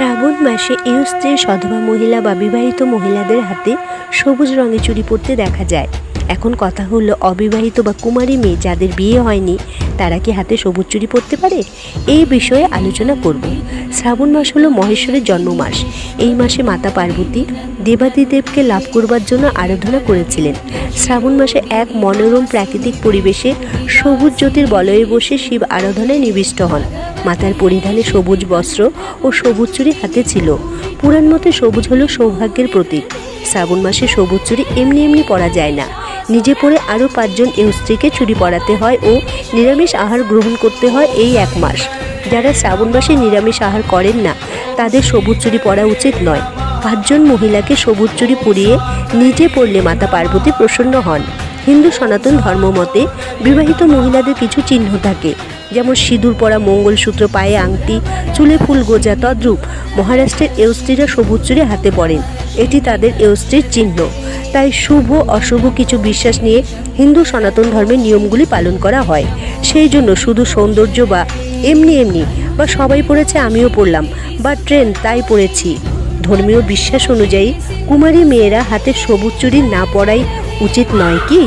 শ্রাবণ মাসে এই স্ত্রী সধবা মহিলা বা বিবাহিত মহিলাদের হাতে সবুজ রঙের চুড়ি পরতে দেখা যায়। এখন কথা হলো, অবিবাহিত বা কুমারী মেয়ে যাদের বিয়ে হয়নি তারা কি হাতে সবুজ চুড়ি পরতে পারে? এই বিষয়ে আলোচনা করব। শ্রাবণ মাস হলো মহেশ্বরের জন্ম মাস। এই মাসে মাতা পার্বতী দেবাদিদেবকে লাভ করবার জন্য আরাধনা করেছিলেন। শ্রাবণ মাসে এক মনোরম প্রাকৃতিক পরিবেশে সবুজ জ্যোতির বলয়ে বসে শিব আরাধনায় নিবিষ্ট হন। মাতার পরিধানে সবুজ বস্ত্র ও সবুজ চুড়ি হাতে ছিল। পুরাণ মতে সবুজ হলো সৌভাগ্যের প্রতীক। শ্রাবণ মাসে সবুজ চুড়ি এমনি এমনি পরা যায় না, নিজে পরে আরও 5 জন স্ত্রীকে চুড়ি পরাতে হয় ও নিরামিষ আহার গ্রহণ করতে হয় এই এক মাস। যারা শ্রাবণ মাসে নিরামিষ আহার করেন না তাদের সবুজ চুড়ি পরা উচিত নয়। 5 জন মহিলাকে সবুজ চুড়ি পরিয়ে নিজে পরলে মাতা পার্বতী প্রসন্ন হন। হিন্দু সনাতন ধর্ম মতে বিবাহিত মহিলাদের কিছু চিহ্ন থাকে, যেমন সিঁদুর পরা, মঙ্গলসূত্র, পায়ে আংটি, চুলে ফুল গোজা। তদ্রূপ মহারাষ্ট্রের স্ত্রীরা সবুজ চুড়ি হাতে পরেন, এটি তাদের স্ত্রীর চিহ্ন। তাই শুভ অশুভ কিছু বিশ্বাস নিয়ে হিন্দু সনাতন ধর্মের নিয়মগুলি পালন করা হয়। সেই জন্য শুধু সৌন্দর্য বা এমনি এমনি বা সবাই পড়েছে আমিও পড়লাম বা ট্রেন্ড তাই পড়েছি, ধর্মীয় বিশ্বাস অনুযায়ী কুমারী মেয়েরা হাতে সবুজ চুড়ি না পরাই উচিত নয় কি?